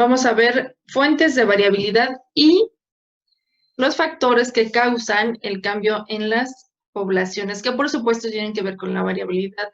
vamos a ver fuentes de variabilidad y los factores que causan el cambio en las poblaciones, que por supuesto tienen que ver con la variabilidad.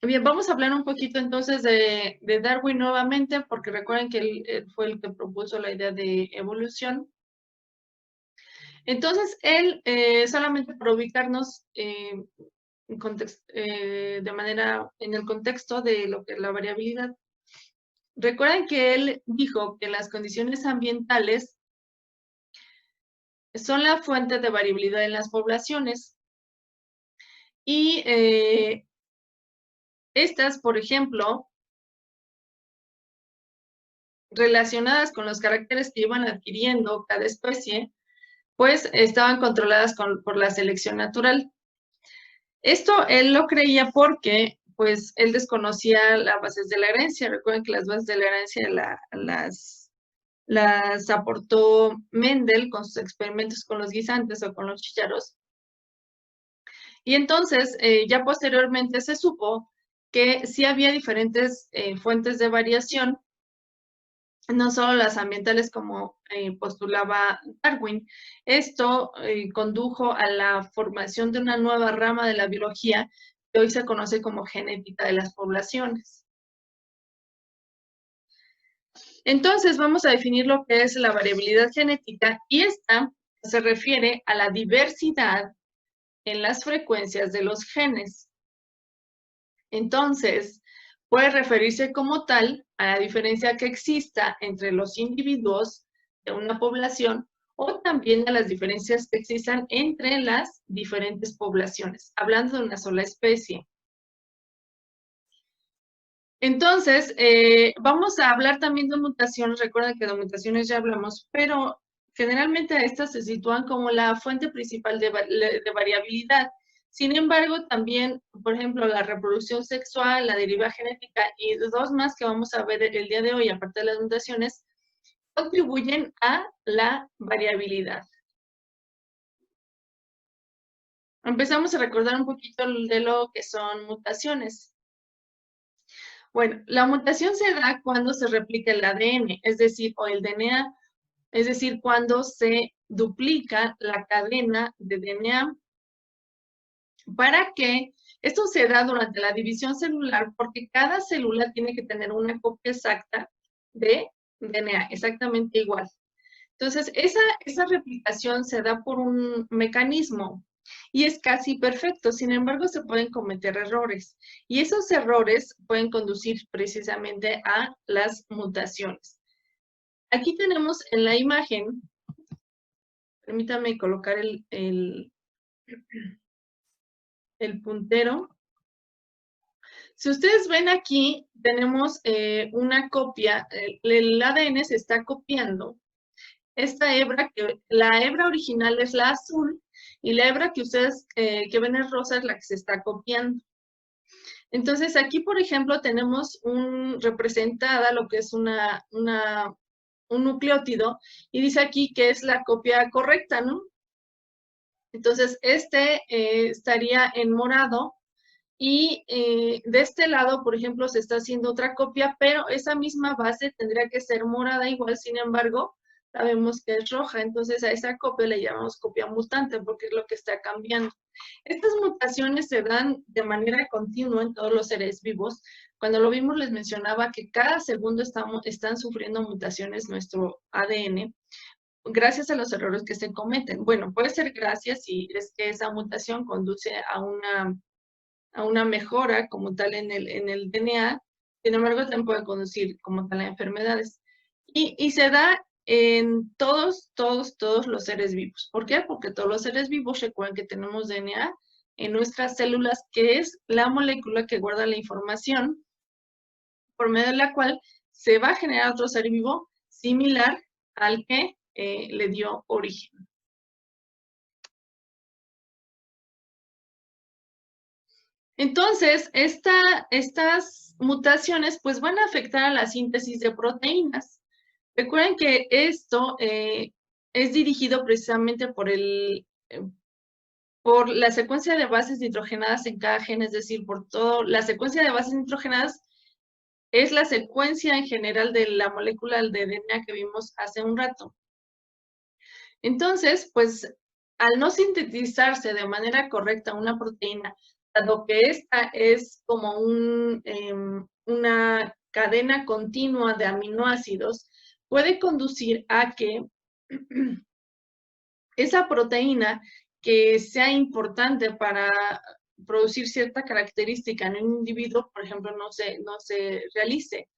Bien, vamos a hablar un poquito entonces de Darwin nuevamente, porque recuerden que él fue el que propuso la idea de evolución. Entonces, él, solamente para ubicarnos de manera en el contexto de lo que es la variabilidad, recuerden que él dijo que las condiciones ambientales son la fuente de variabilidad en las poblaciones. Y estas, por ejemplo, relacionadas con los caracteres que iban adquiriendo cada especie, pues estaban controladas por la selección natural. Esto él lo creía porque, pues, él desconocía las bases de la herencia. Recuerden que las bases de la herencia las aportó Mendel con sus experimentos con los guisantes o con los chícharos. Y entonces, ya posteriormente se supo que sí había diferentes fuentes de variación, no solo las ambientales como postulaba Darwin. Esto condujo a la formación de una nueva rama de la biología que hoy se conoce como genética de las poblaciones. Entonces, vamos a definir lo que es la variabilidad genética y esta se refiere a la diversidad en las frecuencias de los genes. Entonces, puede referirse como tal a la diferencia que exista entre los individuos de una población o también a las diferencias que existan entre las diferentes poblaciones, hablando de una sola especie. Entonces, vamos a hablar también de mutaciones. Recuerden que de mutaciones ya hablamos, pero generalmente estas se sitúan como la fuente principal de variabilidad. Sin embargo, también, por ejemplo, la reproducción sexual, la deriva genética y dos más que vamos a ver el día de hoy, aparte de las mutaciones, contribuyen a la variabilidad. Empezamos a recordar un poquito de lo que son mutaciones. Bueno, la mutación se da cuando se replica el ADN, es decir, o el DNA, es decir, cuando se duplica la cadena de DNA. ¿Para qué? Esto se da durante la división celular porque cada célula tiene que tener una copia exacta de DNA, exactamente igual. Entonces, esa replicación se da por un mecanismo y es casi perfecto. Sin embargo, se pueden cometer errores y esos errores pueden conducir precisamente a las mutaciones. Aquí tenemos en la imagen, permítame colocar el puntero. Si ustedes ven aquí, tenemos una copia, el ADN se está copiando. Esta hebra, la hebra original es la azul, y la hebra que ustedes que ven es rosa es la que se está copiando. Entonces, aquí, por ejemplo, tenemos representada lo que es un nucleótido, y dice aquí que es la copia correcta, ¿no? Entonces, estaría en morado, y de este lado, por ejemplo, se está haciendo otra copia, pero esa misma base tendría que ser morada igual, sin embargo, sabemos que es roja, entonces a esa copia le llamamos copia mutante porque es lo que está cambiando. Estas mutaciones se dan de manera continua en todos los seres vivos. Cuando lo vimos les mencionaba que cada segundo están sufriendo mutaciones nuestro ADN gracias a los errores que se cometen. Bueno, puede ser gracias si es que esa mutación conduce a una mejora como tal en el DNA, sin embargo también puede conducir como tal a enfermedades. Y se da en todos los seres vivos. ¿Por qué? Porque todos los seres vivos recuerden que tenemos DNA en nuestras células, que es la molécula que guarda la información por medio de la cual se va a generar otro ser vivo similar al que le dio origen. Entonces, estas mutaciones pues van a afectar a la síntesis de proteínas. Recuerden que esto es dirigido precisamente por la secuencia de bases nitrogenadas en cada gen, es decir, por la secuencia de bases nitrogenadas es la secuencia en general de la molécula de DNA que vimos hace un rato. Entonces, pues, al no sintetizarse de manera correcta una proteína, dado que esta es como una cadena continua de aminoácidos, puede conducir a que esa proteína que sea importante para producir cierta característica en un individuo, por ejemplo, no se realice.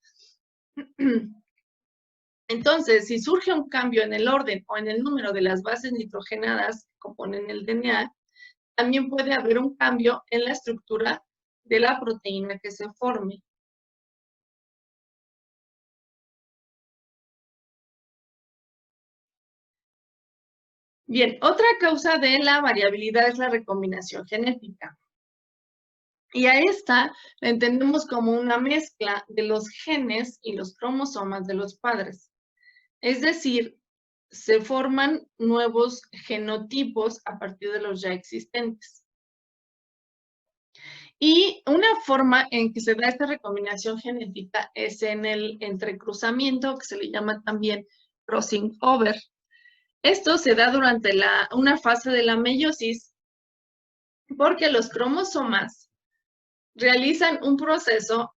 Entonces, si surge un cambio en el orden o en el número de las bases nitrogenadas que componen el DNA, también puede haber un cambio en la estructura de la proteína que se forme. Bien, otra causa de la variabilidad es la recombinación genética. Y a esta la entendemos como una mezcla de los genes y los cromosomas de los padres. Es decir, se forman nuevos genotipos a partir de los ya existentes. Y una forma en que se da esta recombinación genética es en el entrecruzamiento, que se le llama también crossing over. Esto se da durante una fase de la meiosis porque los cromosomas realizan un proceso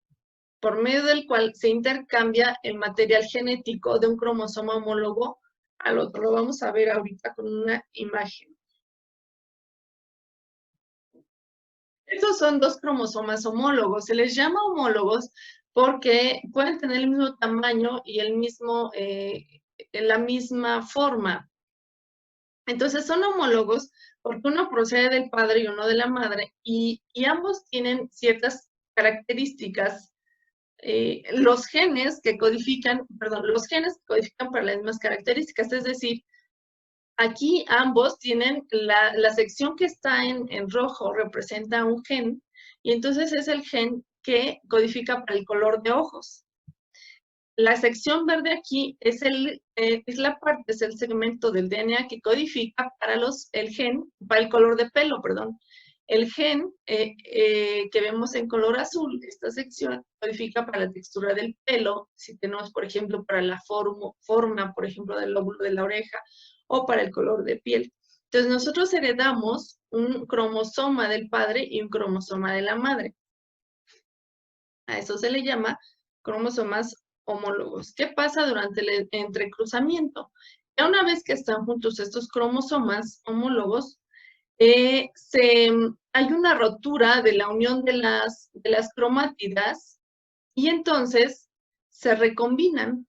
por medio del cual se intercambia el material genético de un cromosoma homólogo al otro. Lo vamos a ver ahorita con una imagen. Estos son dos cromosomas homólogos. Se les llama homólogos porque pueden tener el mismo tamaño y la misma forma. Entonces son homólogos porque uno procede del padre y uno de la madre y ambos tienen ciertas características. Los genes que codifican para las mismas características, es decir, aquí ambos tienen la sección que está en rojo representa un gen y entonces es el gen que codifica para el color de ojos. La sección verde aquí es el segmento del DNA que codifica para para el color de pelo, perdón. El gen que vemos en color azul, esta sección, codifica para la textura del pelo, si tenemos, por ejemplo, para la forma, por ejemplo, del lóbulo de la oreja, o para el color de piel. Entonces, nosotros heredamos un cromosoma del padre y un cromosoma de la madre. A eso se le llama cromosomas homólogos. ¿Qué pasa durante el entrecruzamiento? Ya una vez que están juntos estos cromosomas homólogos, hay una rotura de la unión de las cromátidas y entonces se recombinan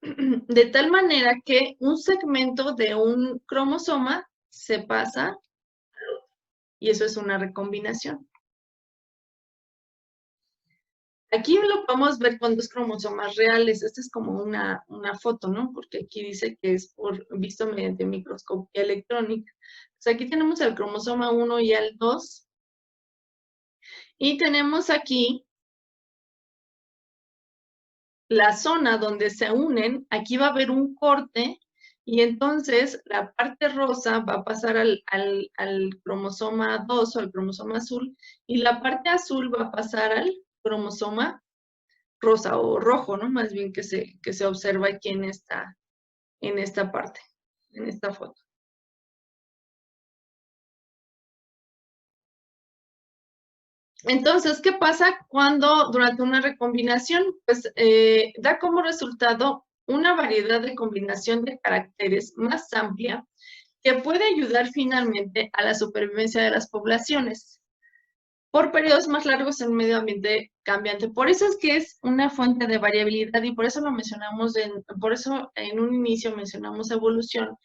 de tal manera que un segmento de un cromosoma se pasa al otro y eso es una recombinación. Aquí lo podemos ver con dos cromosomas reales. Esta es como una foto, ¿no? Porque aquí dice que es visto mediante microscopía electrónica. Pues aquí tenemos el cromosoma 1 y el 2. Y tenemos aquí la zona donde se unen. Aquí va a haber un corte y entonces la parte rosa va a pasar al cromosoma 2 o al cromosoma azul y la parte azul va a pasar al cromosoma rosa o rojo, ¿no? Más bien que se observa aquí en esta parte, en esta foto. Entonces, ¿qué pasa cuando durante una recombinación? Pues da como resultado una variedad de combinación de caracteres más amplia que puede ayudar finalmente a la supervivencia de las poblaciones por periodos más largos en un medio ambiente cambiante. Por eso es que es una fuente de variabilidad y por eso lo mencionamos, por eso en un inicio mencionamos evolución,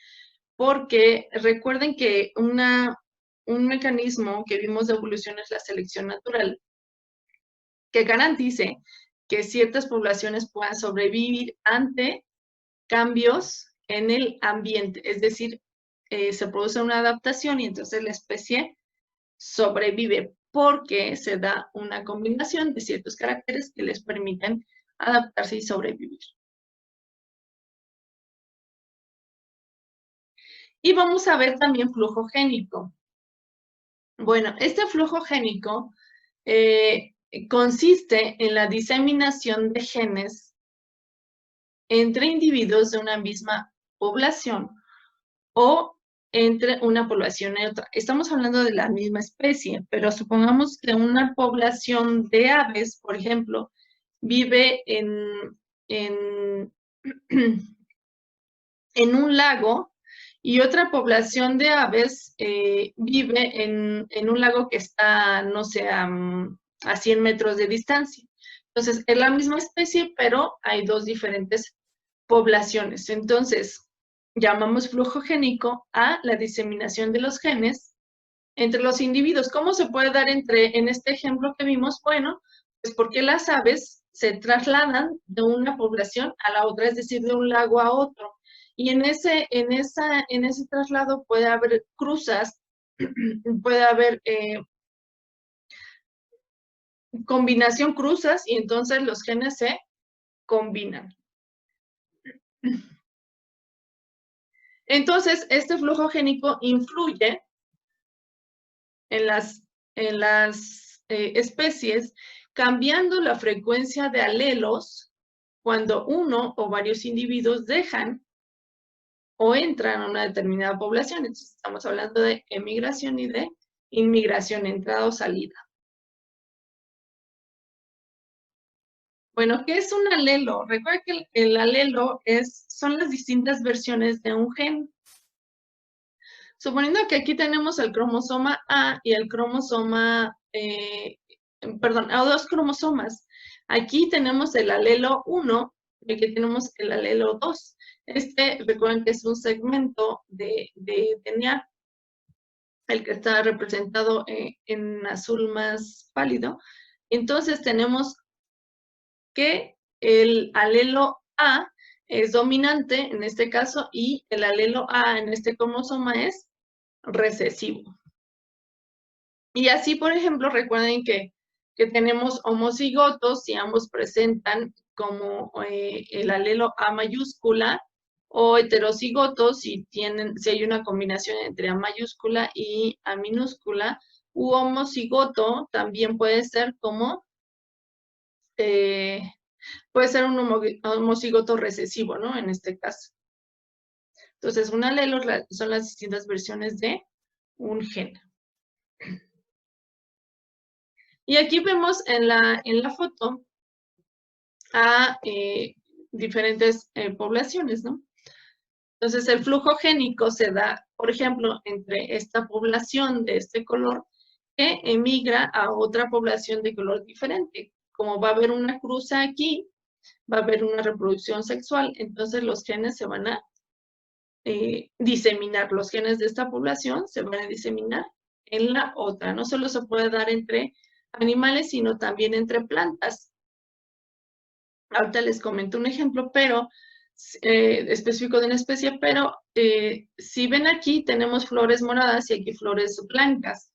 porque recuerden que un mecanismo que vimos de evolución es la selección natural, que garantice que ciertas poblaciones puedan sobrevivir ante cambios en el ambiente, es decir, se produce una adaptación y entonces la especie sobrevive porque se da una combinación de ciertos caracteres que les permiten adaptarse y sobrevivir. Y vamos a ver también flujo génico. Bueno, este flujo génico consiste en la diseminación de genes entre individuos de una misma población o entre una población y otra. Estamos hablando de la misma especie, pero supongamos que una población de aves, por ejemplo, vive en un lago y otra población de aves vive en un lago que está, no sé, a 100 metros de distancia. Entonces, es la misma especie, pero hay dos diferentes poblaciones. Entonces, llamamos flujo génico a la diseminación de los genes entre los individuos. ¿Cómo se puede dar en este ejemplo que vimos? Bueno, pues porque las aves se trasladan de una población a la otra, es decir, de un lago a otro. Y en ese traslado puede haber cruzas, puede haber combinación cruzas y entonces los genes se combinan. Entonces, este flujo génico influye en las especies, cambiando la frecuencia de alelos cuando uno o varios individuos dejan o entran a una determinada población. Entonces, estamos hablando de emigración y de inmigración, entrada o salida. Bueno, ¿qué es un alelo? Recuerda que el alelo son las distintas versiones de un gen. Suponiendo que aquí tenemos el cromosoma A y el cromosoma, a dos cromosomas. Aquí tenemos el alelo 1 y aquí tenemos el alelo 2. Recuerden que es un segmento de DNA, el que está representado en azul más pálido. Entonces tenemos que el alelo A es dominante en este caso y el alelo A en este cromosoma es recesivo. Y así, por ejemplo, recuerden que tenemos homocigotos y ambos presentan como el alelo A mayúscula, o heterocigotos si hay una combinación entre A mayúscula y A minúscula, u homocigoto también puede ser como puede ser un homocigoto recesivo, ¿no? En este caso. Entonces, un alelo son las distintas versiones de un gen. Y aquí vemos en la foto a diferentes poblaciones, ¿no? Entonces, el flujo génico se da, por ejemplo, entre esta población de este color que emigra a otra población de color diferente. Como va a haber una cruza aquí, va a haber una reproducción sexual, entonces los genes se van a diseminar. Los genes de esta población se van a diseminar en la otra. No solo se puede dar entre animales, sino también entre plantas. Ahorita les comento un ejemplo, pero específico de una especie, pero si ven aquí tenemos flores moradas y aquí flores blancas.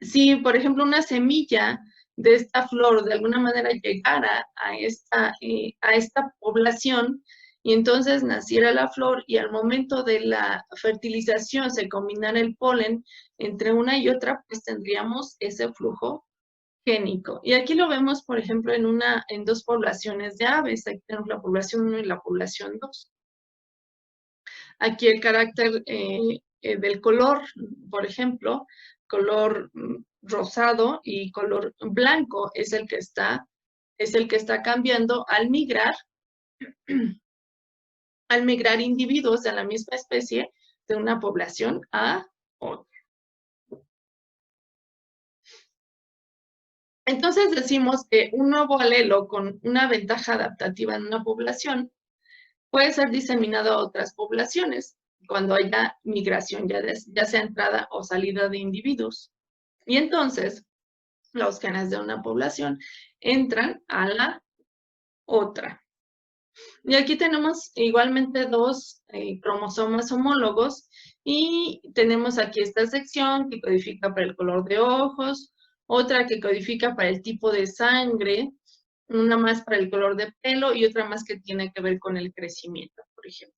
Si, por ejemplo, una semilla de esta flor de alguna manera llegara a esta población y entonces naciera la flor y al momento de la fertilización se combinara el polen entre una y otra, pues tendríamos ese flujo génico. Y aquí lo vemos, por ejemplo, en dos poblaciones de aves. Aquí tenemos la población 1 y la población 2. Aquí el carácter del color, por ejemplo, color rosado y color blanco es el que está cambiando al migrar individuos de la misma especie de una población a otra. Entonces decimos que un nuevo alelo con una ventaja adaptativa en una población puede ser diseminado a otras poblaciones cuando haya migración, ya sea entrada o salida de individuos. Y entonces los genes de una población entran a la otra. Y aquí tenemos igualmente dos cromosomas homólogos y tenemos aquí esta sección que codifica para el color de ojos, otra que codifica para el tipo de sangre, una más para el color de pelo y otra más que tiene que ver con el crecimiento, por ejemplo.